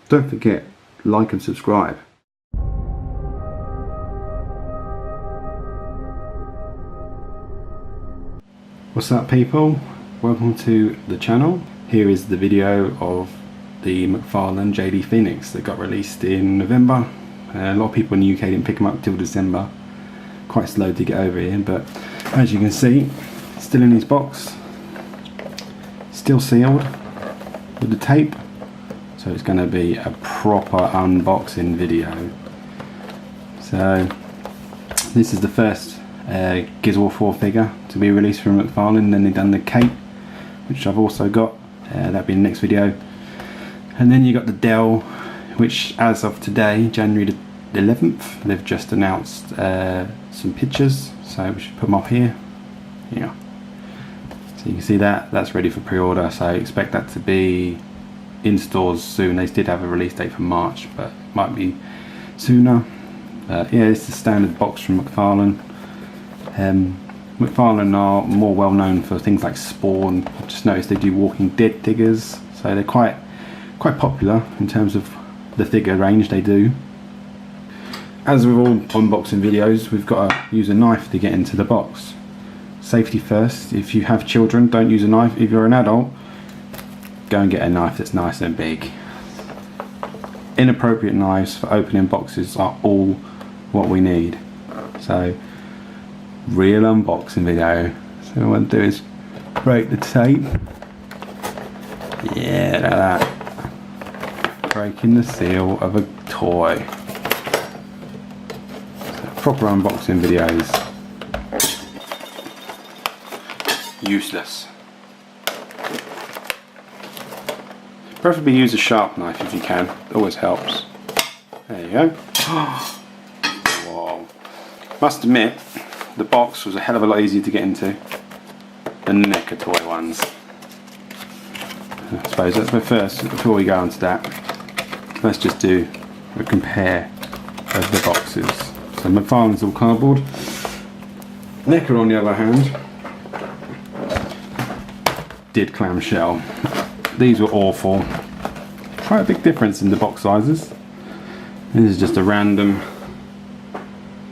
Don't forget, like and subscribe. What's up people? Welcome to the channel. Here is the video of the Mcfarlane J.D Fenix that got released in November. A lot of people in the UK didn't pick them up till December. Quite slow to get over here, but as you can see, still in his box, still sealed with the tape. So it's going to be a proper unboxing video. So this is the first Gears 4 figure to be released from Mcfarlane. Then they've done the cape, which I've also got. That'll be in the next video. And then you got the Dell, which as of today, January the 11th, they've just announced some pictures. So we should put them up here. Yeah. So you can see that's ready for pre-order. So expect that to be in stores soon. They did have a release date for March, but it might be sooner. Yeah, it's the standard box from Mcfarlane. Mcfarlane are more well known for things like Spawn. I've just noticed they do Walking Dead figures, so they're quite popular in terms of the figure range they do. As with all unboxing videos, we've got to use a knife to get into the box. Safety first. If you have children, don't use a knife. If you're an adult, go and get a knife that's nice and big. Inappropriate knives for opening boxes are all what we need. So, real unboxing video. So what I want to do is break the tape. Yeah, look at that. Breaking the seal of a toy. So, proper unboxing videos. Useless. Preferably use a sharp knife if you can. It always helps. There you go. Whoa. Must admit, the box was a hell of a lot easier to get into than the NECA toy ones. I suppose that's my first. Before we go on to that, let's just do a compare of the boxes. So Mcfarlane's all cardboard. NECA on the other hand did clamshell. These were awful. Quite a big difference in the box sizes. This is just a random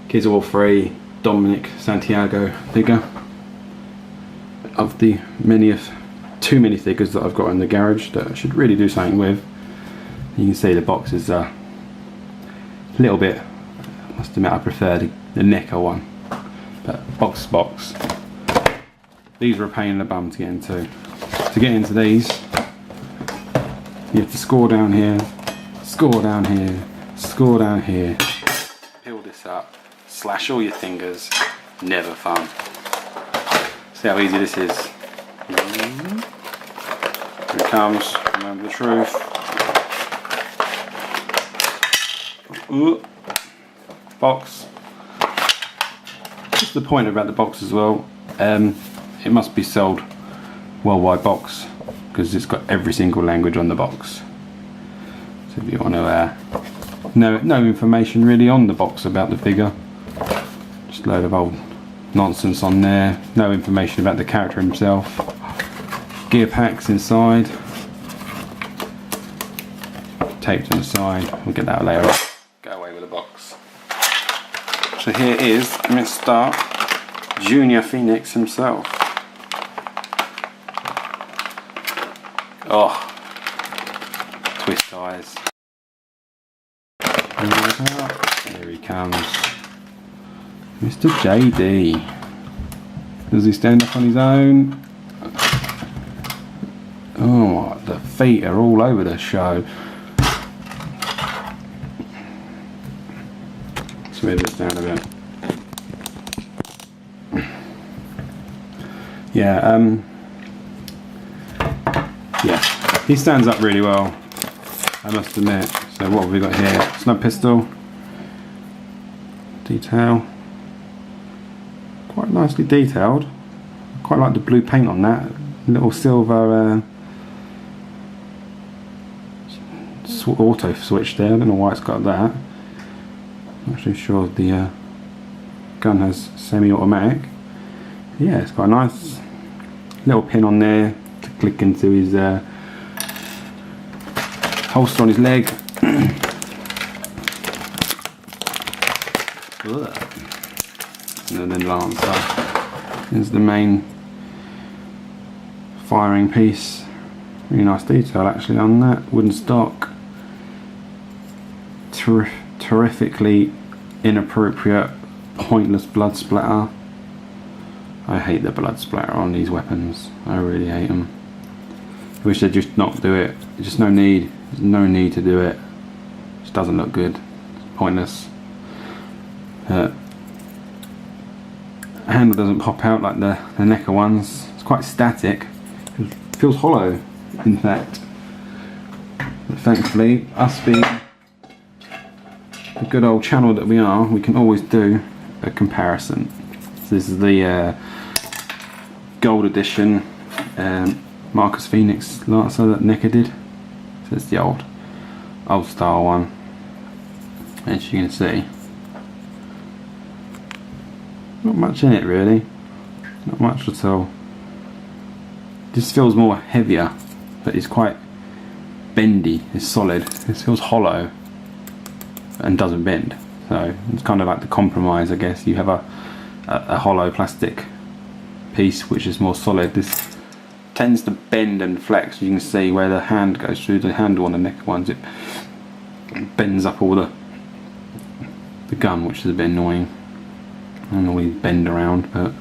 Gears 3 Dominic Santiago figure of the too many figures that I've got in the garage that I should really do something with. You can see the box is a little bit, I must admit I prefer the NECA one, but box. These were a pain in the bum to get into. To get into these, you have to score down here, score down here, score down here, peel this up, slash all your fingers, never fun. See how easy this is. Here it comes, remember the truth. Ooh. Box. Just the point about the box as well, it must be sold worldwide box because it's got every single language on the box. So if you want to no information really on the box about the figure, just a load of old nonsense on there. No information about the character himself. Gear packs inside, taped on the side. We'll get that later on. Go away with the box. So here is Mr. Junior Fenix himself. Oh, twist eyes. Here he comes. Mr. J.D. Does he stand up on his own? Oh, the feet are all over the show. Let's move this down a bit. Yeah, yeah, he stands up really well, I must admit. So what have we got here? Snub pistol. Detail. Quite nicely detailed. I quite like the blue paint on that. Little silver auto switch there. I don't know why it's got that. Not actually sure the gun has semi-automatic. Yeah, it's got a nice little pin on there to click into his holster on his leg. And then Lancer is the main firing piece. Really nice detail actually on that. Wooden stock. Terrifically inappropriate, pointless blood splatter. I hate the blood splatter on these weapons. I really hate them. I wish they'd just not do it. There's just no need. There's no need to do it. It just doesn't look good. It's pointless. Handle doesn't pop out like the Necker ones. It's quite static. It feels hollow, in fact. But thankfully, us being the good old channel that we are, we can always do a comparison. So this is the gold edition Marcus Phoenix Lancer that Necker did. So it's the old style one. As you can see, not much in it really, not much at all. This feels more heavier, but it's quite bendy. It's solid. This feels hollow and doesn't bend. So it's kind of like the compromise, I guess. You have a hollow plastic piece which is more solid. This tends to bend and flex. You can see where the hand goes through the handle on the Necker ones. It bends up all the gun, which is a bit annoying. I don't always bend around, but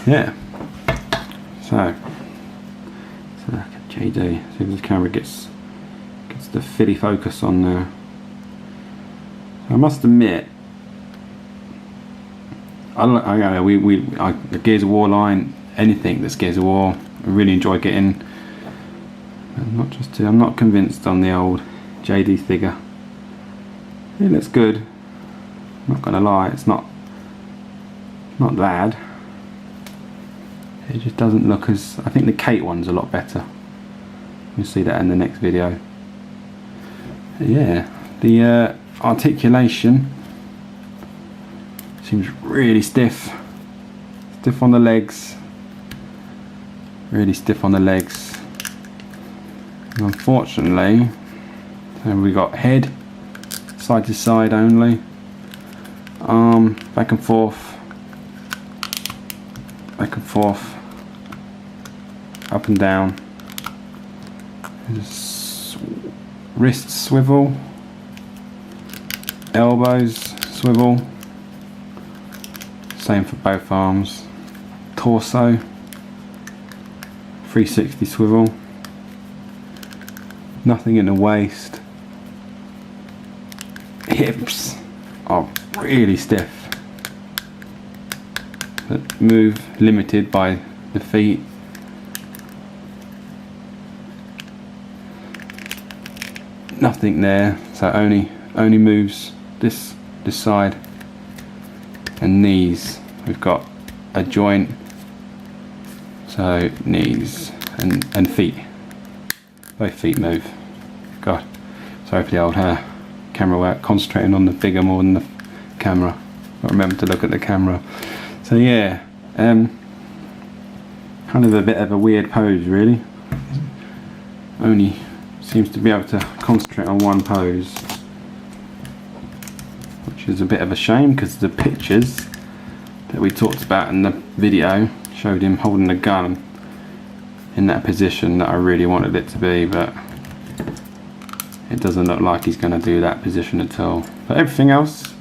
yeah. So look at JD. See if this camera gets the fitty focus on there. I must admit, the Gears of War line, anything that's Gears of War, I really enjoy getting. I'm not convinced on the old JD figure. It looks good. I'm not gonna lie, it's not bad. It just doesn't look as. I think the Kate one's a lot better. You'll see that in the next video. Yeah, the articulation seems really stiff. Stiff on the legs. Really stiff on the legs. And unfortunately, we got head side to side only. Arm back and forth. Back and forth. Up and down. Wrists swivel. Elbows swivel. Same for both arms. Torso 360 swivel. Nothing in the waist. Hips are really stiff, but move limited by the feet. Nothing there, so only moves this side. And knees, we've got a joint, so knees and feet, both feet move. God, sorry for the old camera work, concentrating on the figure more than the camera. I remember to look at the camera. So yeah, kind of a bit of a weird pose really. Only seems to be able to concentrate on one pose, which is a bit of a shame because the pictures that we talked about in the video showed him holding a gun in that position that I really wanted it to be, but it doesn't look like he's going to do that position at all. But everything else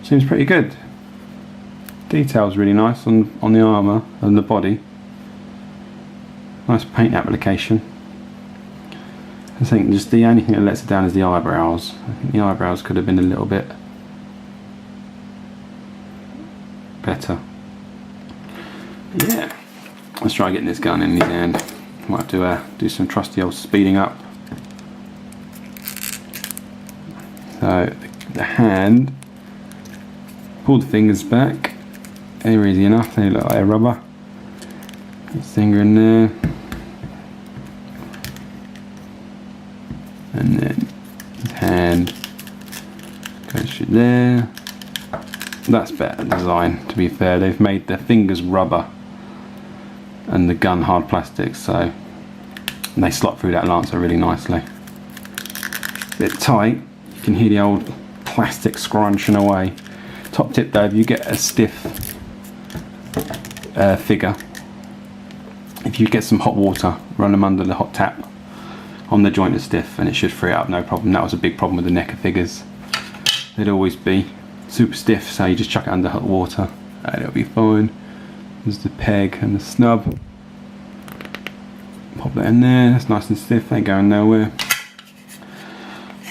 seems pretty good. Detail's really nice on the armour and the body. Nice paint application. I think just the only thing that lets it down is the eyebrows. I think the eyebrows could have been a little bit better. But yeah, let's try getting this gun in his hand. Might have to do some trusty old speeding up. So the hand, pull the fingers back. They're easy enough. They look like a rubber. Get his finger in there. And then his hand goes through there. That's better design, to be fair. They've made the fingers rubber and the gun hard plastic, so they slot through that Lancer really nicely. bit tight. You can hear the old plastic scrunching away. Top tip though, if you get a stiff figure, if you get some hot water, run them under the hot tap on the joint is stiff and it should free it up, no problem. That was a big problem with the NECA figures. They'd always be super stiff, so you just chuck it under hot water and it'll be fine. There's the peg and the snub. Pop that in there, that's nice and stiff, ain't going nowhere.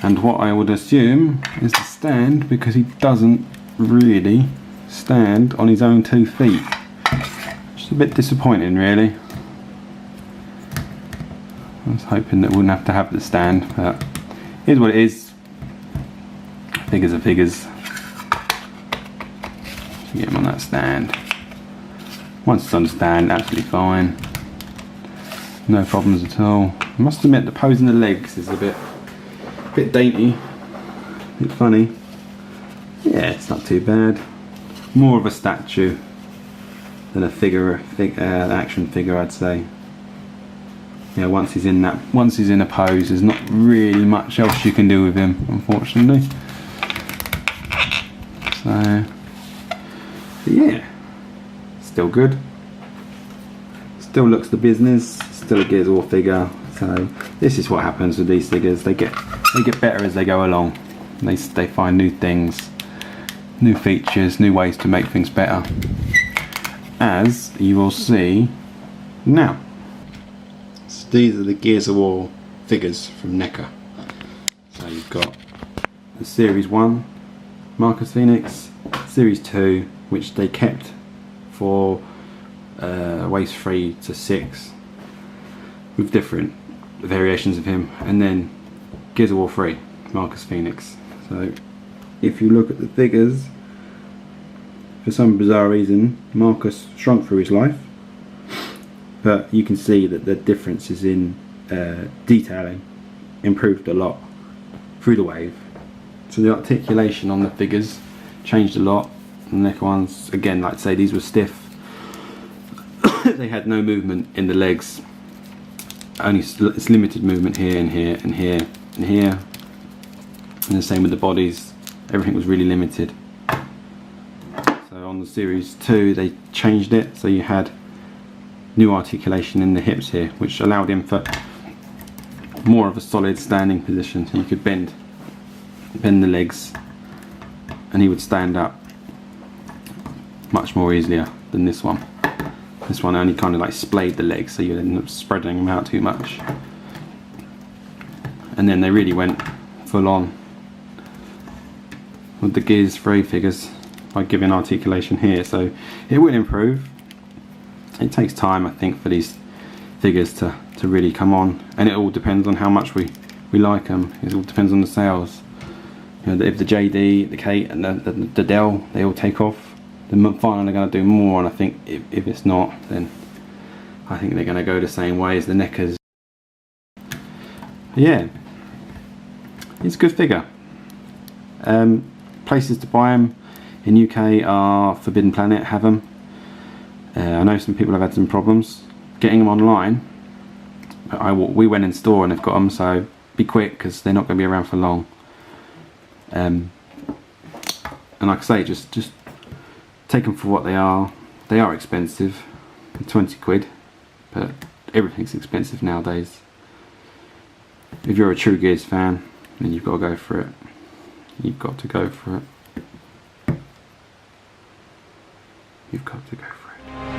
And what I would assume is the stand, because he doesn't really stand on his own 2 feet. Just a bit disappointing really. I was hoping that we wouldn't have to have the stand, but here's what it is. Figures are figures. Get him on that stand. Once it's on the stand, absolutely fine. No problems at all. I must admit the pose in the legs is a bit dainty, a bit funny. Yeah, it's not too bad. More of a statue than a figure, action figure, I'd say. Yeah, once he's in a pose, there's not really much else you can do with him, unfortunately. So, but yeah, still good. Still looks the business. Still a Gears of War figure. So this is what happens with these figures. They get better as they go along. They find new things, new features, new ways to make things better, as you will see now. So these are the Gears of War figures from NECA. So you've got the Series 1 Marcus Fenix, Series 2, which they kept for waist 3 to 6 with different variations of him, and then Gears of War 3 Marcus Fenix. So if you look at the figures, for some bizarre reason Marcus shrunk through his life, but you can see that the differences in detailing improved a lot through the wave. So the articulation on the figures changed a lot. The NECA ones, again, like I say, these were stiff. They had no movement in the legs, only it's limited movement here and here and here and here, and the same with the bodies. Everything was really limited. So on the Series 2 they changed it, so you had new articulation in the hips here, which allowed him for more of a solid standing position, so you could bend the legs and he would stand up much more easier than this one. This one only kind of like splayed the legs, so you end up spreading them out too much. And then they really went full on with the Gears 3 figures by giving articulation here, so it will improve. It takes time, I think, for these figures to really come on, and it all depends on how much we like them. It all depends on the sales. You know, if the JD, the Kate and the Dell, they all take off, the Mcfarlane are going to do more, and I think if it's not, then I think they're going to go the same way as the NECAs. Yeah, it's a good figure. Places to buy them in UK are Forbidden Planet, have them. I know some people have had some problems getting them online, but we went in store and they've got them, so be quick because they're not going to be around for long. And like I say, just take them for what they are. They are expensive, 20 quid, but everything's expensive nowadays. If you're a true Gears fan, then you've got to go for it. You've got to go for it. You've got to go for it.